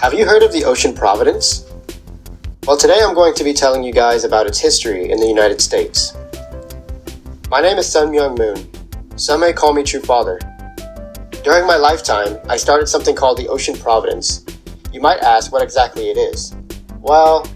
Have you heard of the Ocean Providence? Well, today I'm going to be telling you guys about its history in the United States. My name is Sun Myung Moon. Some may call me True Father. During my lifetime, I started something called the Ocean Providence. You might ask what exactly it is. Well,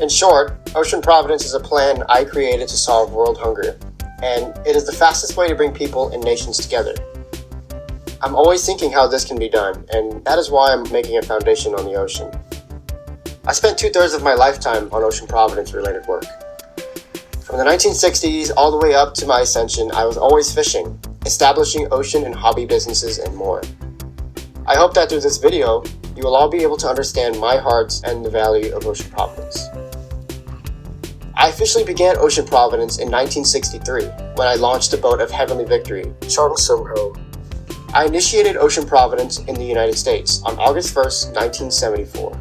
in short, Ocean Providence is a plan I created to solve world hunger, and it is the fastest way to bring people and nations together. I'm always thinking how this can be done, and that is why I'm making a foundation on the ocean. I spent 2/3 of my lifetime on Ocean Providence related work. From the 1960s all the way up to my ascension, I was always fishing, establishing ocean and hobby businesses, and more. I hope that through this video, you will all be able to understand my heart and the value of Ocean Providence. I officially began Ocean Providence in 1963 when I launched the boat of Heavenly Victory, Chong Sung Ho. I initiated Ocean Providence in the United States on August 1st, 1974.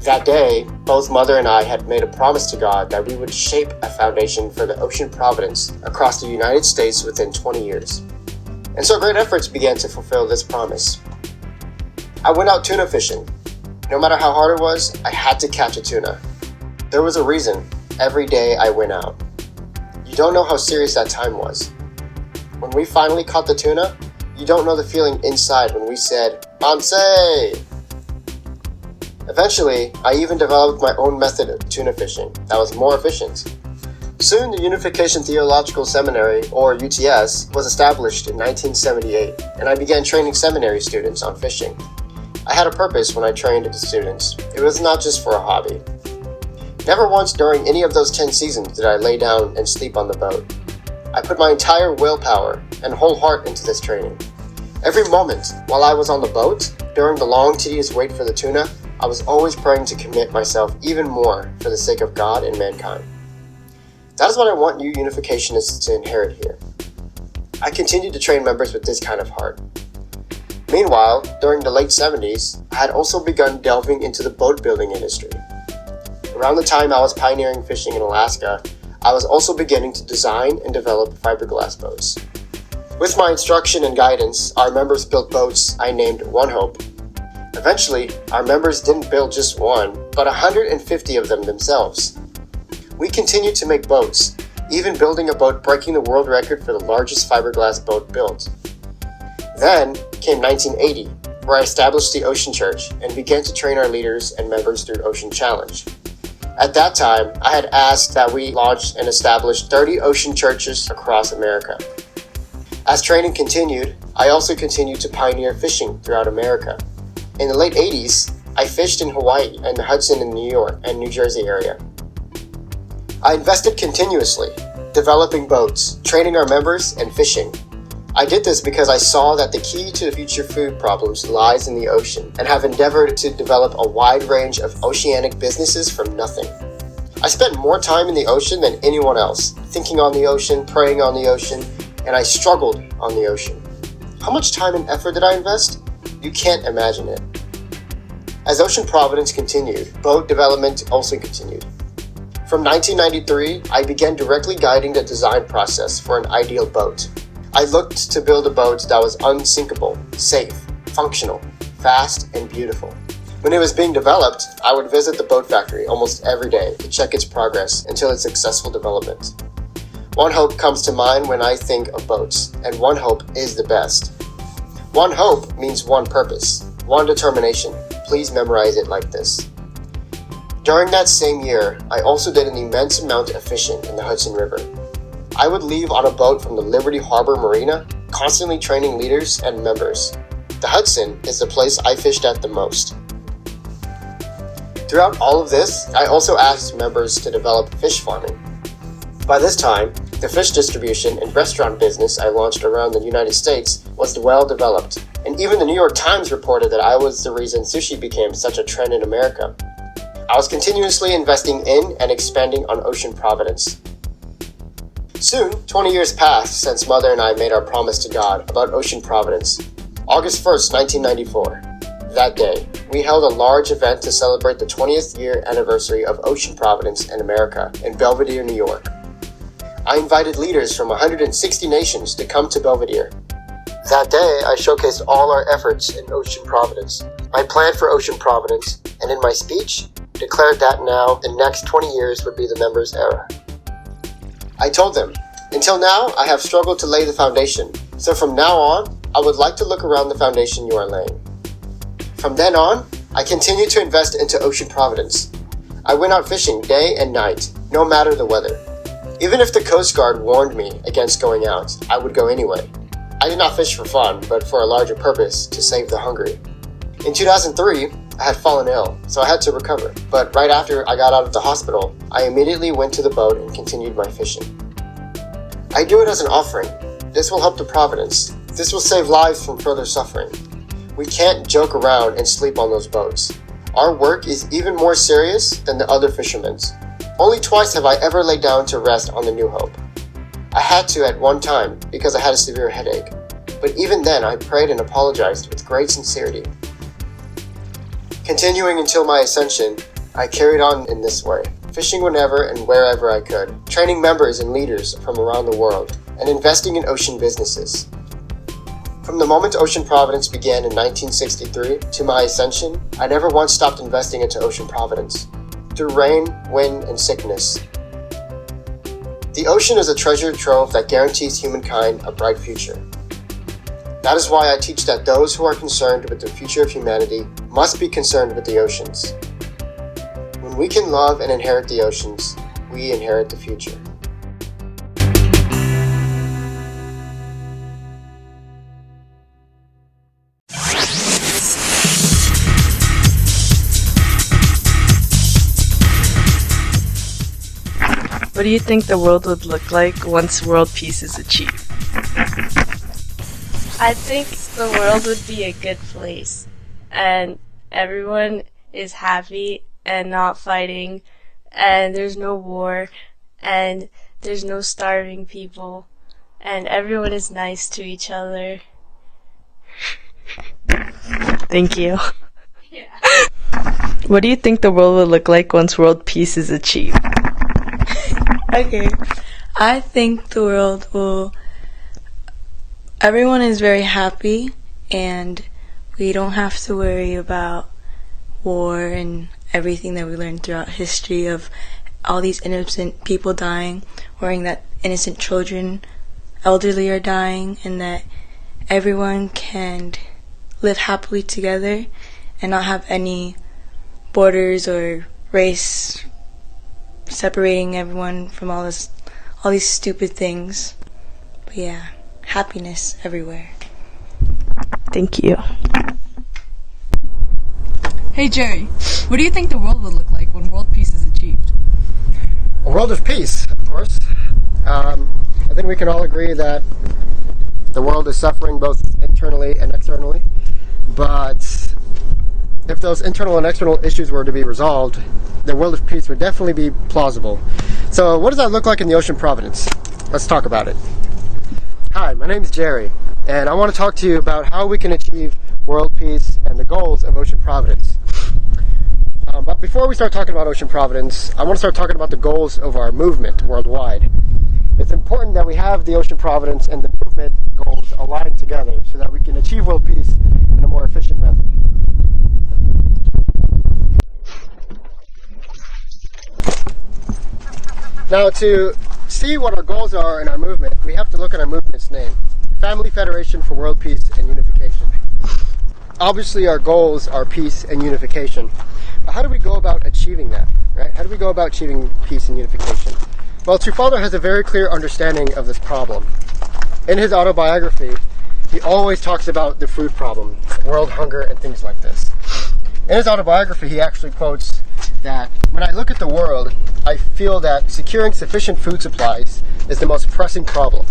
That day, both Mother and I had made a promise to God that we would shape a foundation for the Ocean Providence across the United States within 20 years. And so great efforts began to fulfill this promise. I went out tuna fishing. No matter how hard it was, I had to catch a tuna. There was a reason every day I went out. You don't know how serious that time was. When we finally caught the tuna, you don't know the feeling inside when we said, "Bonsai!" Eventually, I even developed my own method of tuna fishing that was more efficient. Soon, the Unification Theological Seminary, or UTS, was established in 1978, and I began training seminary students on fishing. I had a purpose when I trained the students. It was not just for a hobby. Never once during any of those 10 seasons did I lay down and sleep on the boat. I put my entire willpower and whole heart into this training. Every moment while I was on the boat, during the long tedious wait for the tuna, I was always praying to commit myself even more for the sake of God and mankind. That is what I want you unificationists to inherit here. I continued to train members with this kind of heart. Meanwhile, during the late 70s, I had also begun delving into the boat building industry. Around the time I was pioneering fishing in Alaska, I was also beginning to design and develop fiberglass boats. With my instruction and guidance, our members built boats I named One Hope. Eventually, our members didn't build just one, but 150 of them themselves. We continued to make boats, even building a boat breaking the world record for the largest fiberglass boat built. Then came 1980, where I established the Ocean Church and began to train our leaders and members through Ocean Challenge. At that time, I had asked that we launch and establish 30 ocean churches across America. As training continued, I also continued to pioneer fishing throughout America. In the late 80s, I fished in Hawaii and the Hudson in New York and New Jersey area. I invested continuously, developing boats, training our members, and fishing. I did this because I saw that the key to future food problems lies in the ocean and have endeavored to develop a wide range of oceanic businesses from nothing. I spent more time in the ocean than anyone else, thinking on the ocean, praying on the ocean, and I struggled on the ocean. How much time and effort did I invest? You can't imagine it. As Ocean Providence continued, boat development also continued. From 1993, I began directly guiding the design process for an ideal boat. I looked to build a boat that was unsinkable, safe, functional, fast, and beautiful. When it was being developed, I would visit the boat factory almost every day to check its progress until its successful development. One Hope comes to mind when I think of boats, and One Hope is the best. One Hope means one purpose, one determination. Please memorize it like this. During that same year, I also did an immense amount of fishing in the Hudson River. I would leave on a boat from the Liberty Harbor Marina, constantly training leaders and members. The Hudson is the place I fished at the most. Throughout all of this, I also asked members to develop fish farming. By this time, the fish distribution and restaurant business I launched around the United States was well developed, and even the New York Times reported that I was the reason sushi became such a trend in America. I was continuously investing in and expanding on Ocean Providence. Soon, 20 years passed since Mother and I made our promise to God about Ocean Providence. August 1st, 1994. That day, we held a large event to celebrate the 20th year anniversary of Ocean Providence in America in Belvedere, New York. I invited leaders from 160 nations to come to Belvedere. That day, I showcased all our efforts in Ocean Providence. I planned for Ocean Providence, and in my speech, declared that now the next 20 years would be the members' era. I told them, until now, I have struggled to lay the foundation, so from now on, I would like to look around the foundation you are laying. From then on, I continued to invest into Ocean Providence. I went out fishing day and night, no matter the weather. Even if the Coast Guard warned me against going out, I would go anyway. I did not fish for fun, but for a larger purpose, to save the hungry. In 2003, I had fallen ill, so I had to recover. But right after I got out of the hospital, I immediately went to the boat and continued my fishing. I do it as an offering. This will help the Providence. This will save lives from further suffering. We can't joke around and sleep on those boats. Our work is even more serious than the other fishermen's. Only twice have I ever laid down to rest on the New Hope. I had to at one time because I had a severe headache. But even then, I prayed and apologized with great sincerity. Continuing until my ascension, I carried on in this way, fishing whenever and wherever I could, training members and leaders from around the world, and investing in ocean businesses. From the moment Ocean Providence began in 1963 to my ascension, I never once stopped investing into Ocean Providence, through rain, wind, and sickness. The ocean is a treasure trove that guarantees humankind a bright future. That is why I teach that those who are concerned with the future of humanity must be concerned with the oceans. When we can love and inherit the oceans, we inherit the future. What do you think the world would look like once world peace is achieved? I think the world would be a good place, and everyone is happy and not fighting, and there's no war, and there's no starving people, and everyone is nice to each other. Thank you. Yeah. What do you think the world will look like once world peace is achieved? Okay, I think the world will... Everyone is very happy, and we don't have to worry about war and everything that we learned throughout history of all these innocent people dying, worrying that innocent children, elderly are dying, and that everyone can live happily together and not have any borders or race separating everyone from all these stupid things. But yeah, happiness everywhere. Thank you. Hey Jerry, what do you think the world would look like when world peace is achieved? A world of peace, of course. I think we can all agree that the world is suffering both internally and externally. But if those internal and external issues were to be resolved, the world of peace would definitely be plausible. So what does that look like in the Ocean Providence? Let's talk about it. Hi, my name is Jerry, and I want to talk to you about how we can achieve world peace and the goals of Ocean Providence. But before we start talking about Ocean Providence, I want to start talking about the goals of our movement worldwide. It's important that we have the Ocean Providence and the movement goals aligned together so that we can achieve world peace in a more efficient method. Now, to see what our goals are in our movement, we have to look at our movement's name, Family Federation for World Peace and Unification. Obviously, our goals are peace and unification. But how do we go about achieving that, right? How do we go about achieving peace and unification? Well, True Father has a very clear understanding of this problem. In his autobiography, he always talks about the food problem, world hunger, and things like this. In his autobiography, he actually quotes that, "When I look at the world, I feel that securing sufficient food supplies is the most pressing problem.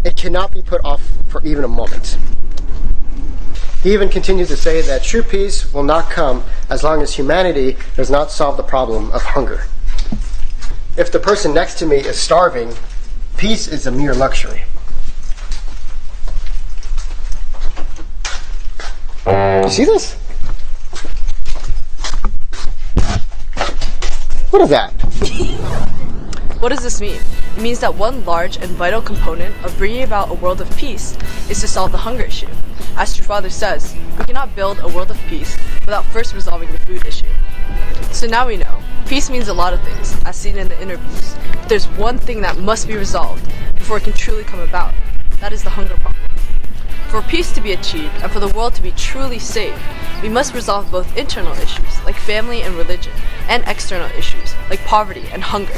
It cannot be put off for even a moment." He even continues to say that true peace will not come as long as humanity does not solve the problem of hunger. If the person next to me is starving, peace is a mere luxury. You see this? What is that? What does this mean? It means that one large and vital component of bringing about a world of peace is to solve the hunger issue. As True Father says, we cannot build a world of peace without first resolving the food issue. So now we know, peace means a lot of things, as seen in the interviews. But there's one thing that must be resolved before it can truly come about. That is the hunger problem. For peace to be achieved and for the world to be truly safe, we must resolve both internal issues, like family and religion, and external issues, like poverty and hunger.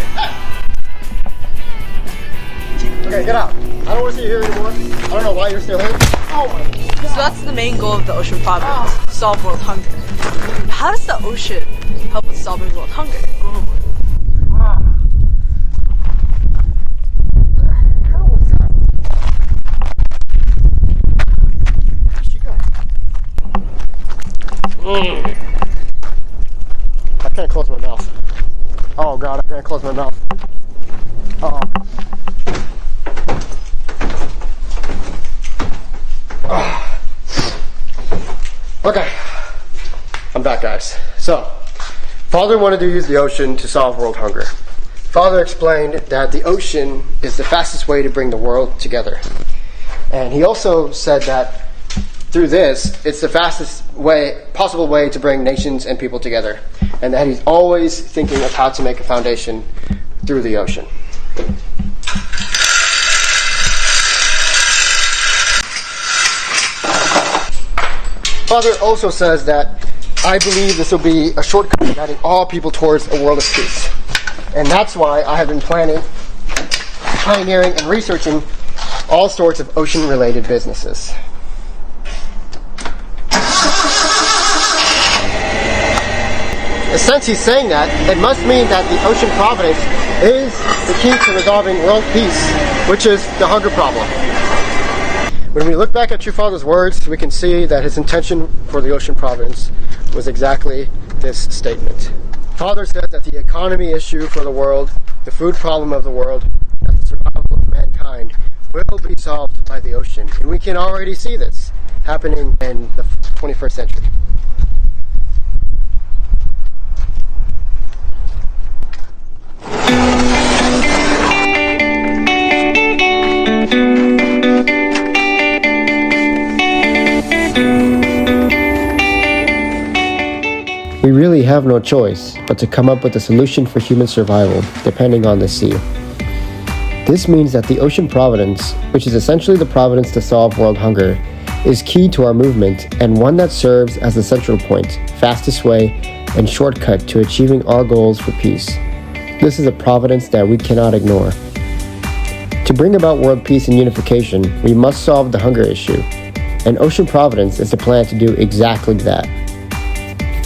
Okay, get out. I don't want to see you here anymore. I don't know why you're still here. Oh my God. So that's the main goal of the Ocean Providence, solve world hunger. How does the ocean help with solving world hunger? I can't close my mouth. Oh God, I can't close my mouth. Okay, I'm back, guys. So, Father wanted to use the ocean to solve world hunger. Father explained that the ocean is the fastest way to bring the world together. And he also said that through this, it's the fastest possible way to bring nations and people together. And that he's always thinking of how to make a foundation through the ocean. Father also says that I believe this will be a shortcut to guiding all people towards a world of peace. And that's why I have been pioneering and researching all sorts of ocean-related businesses. Since he's saying that, it must mean that the Ocean Providence is the key to resolving world peace, which is the hunger problem. When we look back at True Father's words, we can see that his intention for the Ocean Providence was exactly this statement. Father says that the economy issue for the world, the food problem of the world, and the survival of mankind will be solved by the ocean. And we can already see this happening in the 21st century. We really have no choice but to come up with a solution for human survival, depending on the sea. This means that the Ocean Providence, which is essentially the providence to solve world hunger, is key to our movement and one that serves as the central point, fastest way, and shortcut to achieving our goals for peace. This is a providence that we cannot ignore. To bring about world peace and unification, we must solve the hunger issue, and Ocean Providence is the plan to do exactly that.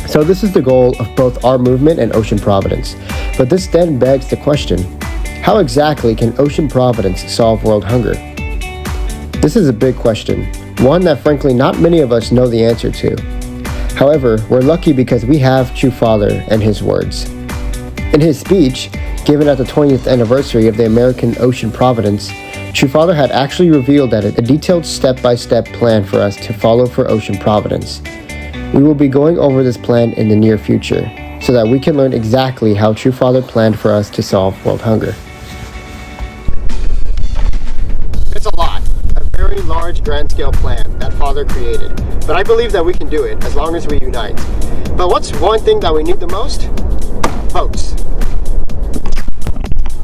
So this is the goal of both our movement and Ocean Providence. But this then begs the question, how exactly can Ocean Providence solve world hunger? This is a big question, one that frankly not many of us know the answer to. However, we're lucky because we have True Father and his words. In his speech, given at the 20th anniversary of the American Ocean Providence, True Father had actually revealed that a detailed step-by-step plan for us to follow for Ocean Providence. We will be going over this plan in the near future, so that we can learn exactly how True Father planned for us to solve world hunger. It's a lot, a very large grand-scale plan that Father created, but I believe that we can do it as long as we unite. But what's one thing that we need the most? Boats.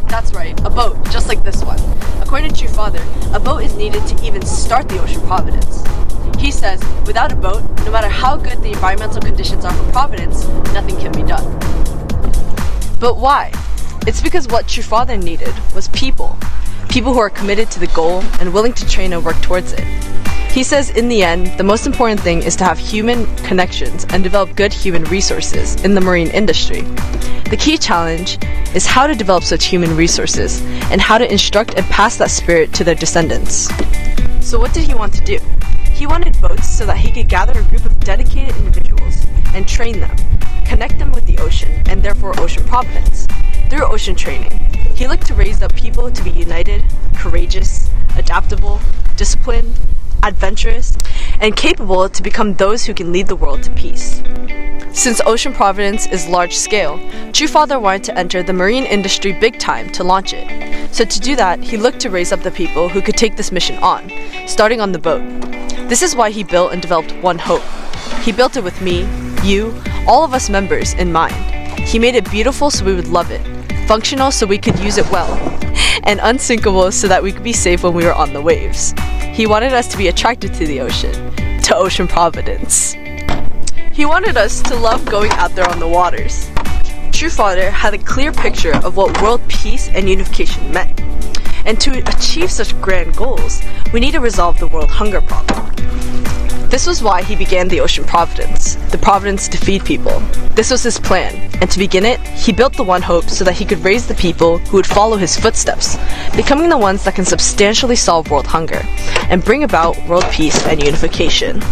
That's right, a boat, just like this one. According to True Father, a boat is needed to even start the Ocean Providence. He says, without a boat, no matter how good the environmental conditions are for Providence, nothing can be done. But why? It's because what True Father needed was people. People who are committed to the goal and willing to train and work towards it. He says in the end, the most important thing is to have human connections and develop good human resources in the marine industry. The key challenge is how to develop such human resources and how to instruct and pass that spirit to their descendants. So what did he want to do? He wanted boats so that he could gather a group of dedicated individuals and train them, connect them with the ocean and therefore Ocean Providence. Through ocean training, he looked to raise up people to be united, courageous, adaptable, disciplined, adventurous, and capable to become those who can lead the world to peace. Since Ocean Providence is large scale, True Father wanted to enter the marine industry big time to launch it. So to do that, he looked to raise up the people who could take this mission on, starting on the boat. This is why he built and developed One Hope. He built it with me, you, all of us members in mind. He made it beautiful so we would love it, functional so we could use it well, and unsinkable so that we could be safe when we were on the waves. He wanted us to be attracted to the ocean, to Ocean Providence. He wanted us to love going out there on the waters. True Father had a clear picture of what world peace and unification meant. And to achieve such grand goals, we need to resolve the world hunger problem. This was why he began the Ocean Providence, the Providence to feed people. This was his plan, and to begin it, he built the One Hope so that he could raise the people who would follow his footsteps, becoming the ones that can substantially solve world hunger and bring about world peace and unification.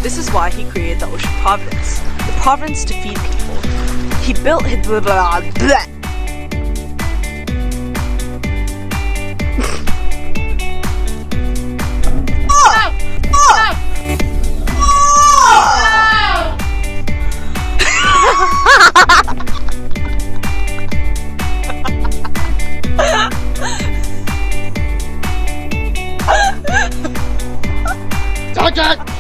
This is why he created the Ocean Providence, the Providence to feed people. He built his Doctor!